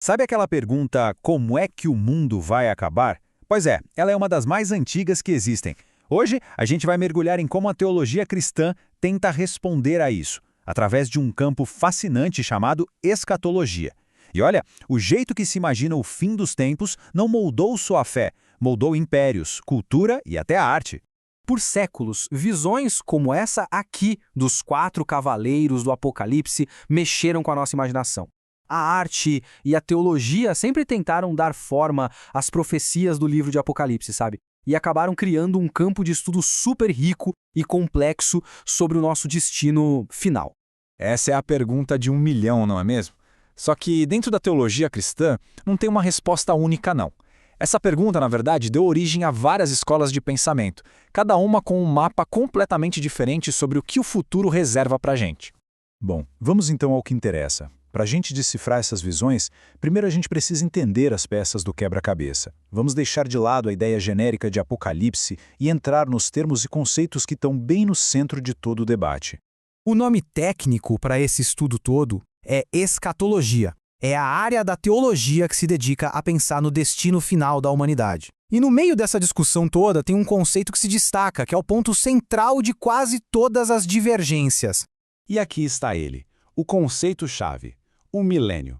Sabe aquela pergunta, como é que o mundo vai acabar? Pois é, ela é uma das mais antigas que existem. Hoje, a gente vai mergulhar em como a teologia cristã tenta responder a isso, através de um campo fascinante chamado escatologia. E olha, o jeito que se imagina o fim dos tempos não moldou só a fé, moldou impérios, cultura e até a arte. Por séculos, visões como essa aqui dos 4 cavaleiros do Apocalipse mexeram com a nossa imaginação. A arte e a teologia sempre tentaram dar forma às profecias do livro de Apocalipse, sabe? E acabaram criando um campo de estudo super rico e complexo sobre o nosso destino final. Essa é a pergunta de 1 milhão, não é mesmo? Só que dentro da teologia cristã não tem uma resposta única, não. Essa pergunta, na verdade, deu origem a várias escolas de pensamento, cada uma com um mapa completamente diferente sobre o que o futuro reserva pra gente. Bom, vamos então ao que interessa. Para a gente decifrar essas visões, primeiro a gente precisa entender as peças do quebra-cabeça. Vamos deixar de lado a ideia genérica de Apocalipse e entrar nos termos e conceitos que estão bem no centro de todo o debate. O nome técnico para esse estudo todo é escatologia. É a área da teologia que se dedica a pensar no destino final da humanidade. E no meio dessa discussão toda tem um conceito que se destaca, que é o ponto central de quase todas as divergências. E aqui está ele, o conceito-chave, o milênio.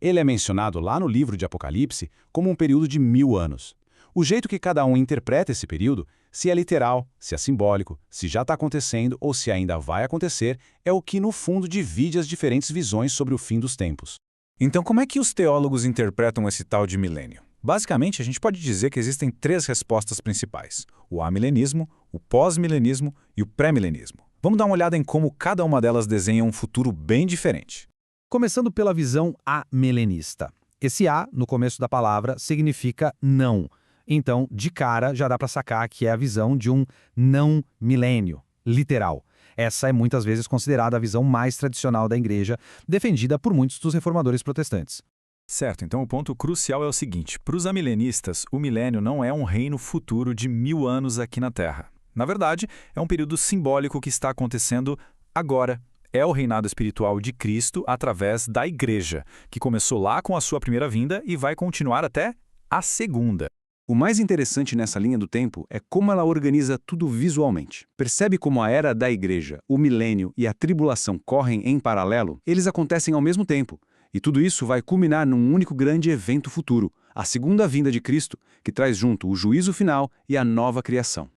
Ele é mencionado lá no livro de Apocalipse como um período de 1000 anos. O jeito que cada um interpreta esse período, se é literal, se é simbólico, se já está acontecendo ou se ainda vai acontecer, é o que no fundo divide as diferentes visões sobre o fim dos tempos. Então, como é que os teólogos interpretam esse tal de milênio? Basicamente, a gente pode dizer que existem 3 respostas principais: o amilenismo, o pós-milenismo e o pré-milenismo. Vamos dar uma olhada em como cada uma delas desenha um futuro bem diferente. Começando pela visão amilenista. Esse A, no começo da palavra, significa não. Então, de cara, já dá para sacar que é a visão de um não milênio, literal. Essa é muitas vezes considerada a visão mais tradicional da igreja, defendida por muitos dos reformadores protestantes. Certo, então o ponto crucial é o seguinte: para os amilenistas, o milênio não é um reino futuro de 1000 anos aqui na Terra. Na verdade, é um período simbólico que está acontecendo agora. É o reinado espiritual de Cristo através da Igreja, que começou lá com a sua primeira vinda e vai continuar até a segunda. O mais interessante nessa linha do tempo é como ela organiza tudo visualmente. Percebe como a era da Igreja, o milênio e a tribulação correm em paralelo? Eles acontecem ao mesmo tempo. E tudo isso vai culminar num único grande evento futuro, a segunda vinda de Cristo, que traz junto o juízo final e a nova criação.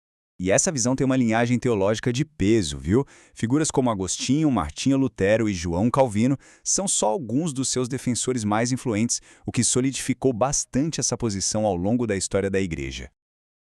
E essa visão tem uma linhagem teológica de peso, viu? Figuras como Agostinho, Martinho Lutero e João Calvino são só alguns dos seus defensores mais influentes, o que solidificou bastante essa posição ao longo da história da Igreja.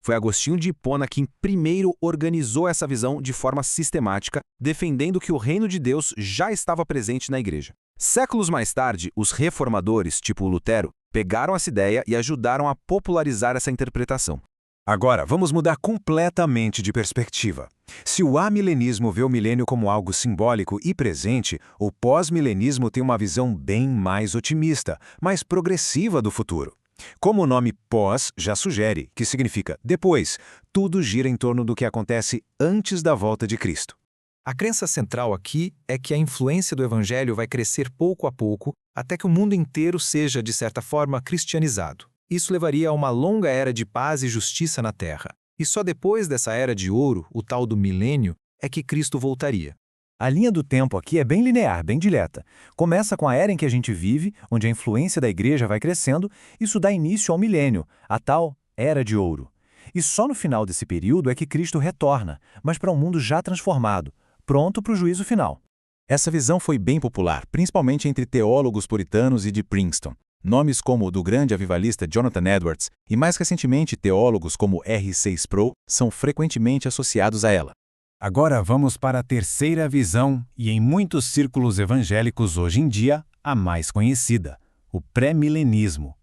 Foi Agostinho de Hipona quem primeiro organizou essa visão de forma sistemática, defendendo que o reino de Deus já estava presente na Igreja. Séculos mais tarde, os reformadores, tipo Lutero, pegaram essa ideia e ajudaram a popularizar essa interpretação. Agora, vamos mudar completamente de perspectiva. Se o amilenismo vê o milênio como algo simbólico e presente, o pós-milenismo tem uma visão bem mais otimista, mais progressiva do futuro. Como o nome pós já sugere, que significa depois, tudo gira em torno do que acontece antes da volta de Cristo. A crença central aqui é que a influência do Evangelho vai crescer pouco a pouco até que o mundo inteiro seja, de certa forma, cristianizado. Isso levaria a uma longa era de paz e justiça na Terra. E só depois dessa era de ouro, o tal do milênio, é que Cristo voltaria. A linha do tempo aqui é bem linear, bem direta. Começa com a era em que a gente vive, onde a influência da igreja vai crescendo, isso dá início ao milênio, a tal era de ouro. E só no final desse período é que Cristo retorna, mas para um mundo já transformado, pronto para o juízo final. Essa visão foi bem popular, principalmente entre teólogos puritanos e de Princeton. Nomes como o do grande avivalista Jonathan Edwards e, mais recentemente, teólogos como R.C. Sproul são frequentemente associados a ela. Agora vamos para a terceira visão e, em muitos círculos evangélicos hoje em dia, a mais conhecida, o pré-milenismo.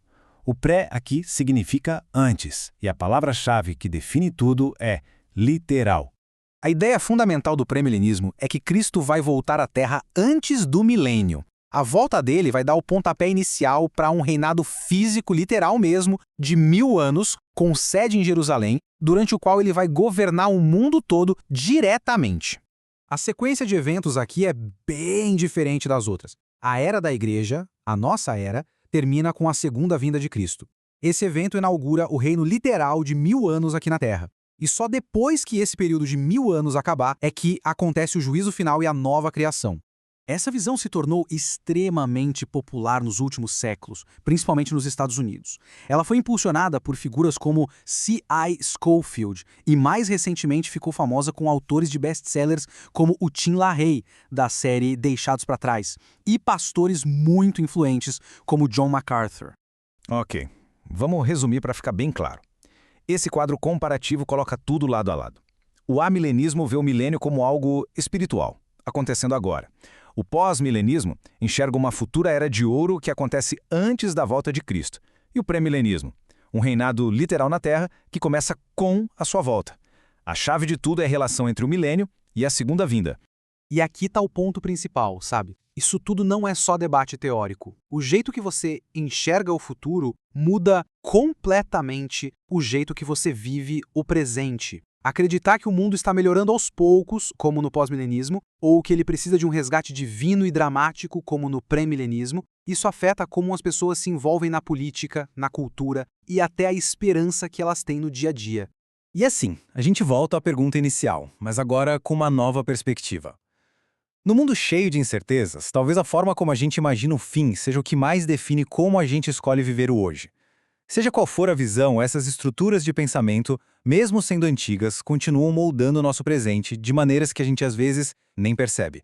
O pré aqui significa antes, e a palavra-chave que define tudo é literal. A ideia fundamental do pré-milenismo é que Cristo vai voltar à Terra antes do milênio. A volta dele vai dar o pontapé inicial para um reinado físico, literal mesmo, de 1000 anos, com sede em Jerusalém, durante o qual ele vai governar o mundo todo diretamente. A sequência de eventos aqui é bem diferente das outras. A era da igreja, a nossa era, termina com a segunda vinda de Cristo. Esse evento inaugura o reino literal de 1000 anos aqui na Terra. E só depois que esse período de 1000 anos acabar é que acontece o juízo final e a nova criação. Essa visão se tornou extremamente popular nos últimos séculos, principalmente nos Estados Unidos. Ela foi impulsionada por figuras como C.I. Scofield e mais recentemente ficou famosa com autores de best-sellers como o Tim LaHaye, da série Deixados para Trás, e pastores muito influentes como John MacArthur. Ok, vamos resumir para ficar bem claro. Esse quadro comparativo coloca tudo lado a lado. O amilenismo vê o milênio como algo espiritual, acontecendo agora. O pós-milenismo enxerga uma futura era de ouro que acontece antes da volta de Cristo. E o pré-milenismo, um reinado literal na Terra que começa com a sua volta. A chave de tudo é a relação entre o milênio e a segunda vinda. E aqui está o ponto principal, sabe? Isso tudo não é só debate teórico. O jeito que você enxerga o futuro muda completamente o jeito que você vive o presente. Acreditar que o mundo está melhorando aos poucos, como no pós-milenismo, ou que ele precisa de um resgate divino e dramático, como no pré-milenismo, isso afeta como as pessoas se envolvem na política, na cultura e até a esperança que elas têm no dia a dia. E assim, a gente volta à pergunta inicial, mas agora com uma nova perspectiva. No mundo cheio de incertezas, talvez a forma como a gente imagina o fim seja o que mais define como a gente escolhe viver o hoje. Seja qual for a visão, essas estruturas de pensamento, mesmo sendo antigas, continuam moldando o nosso presente de maneiras que a gente às vezes nem percebe.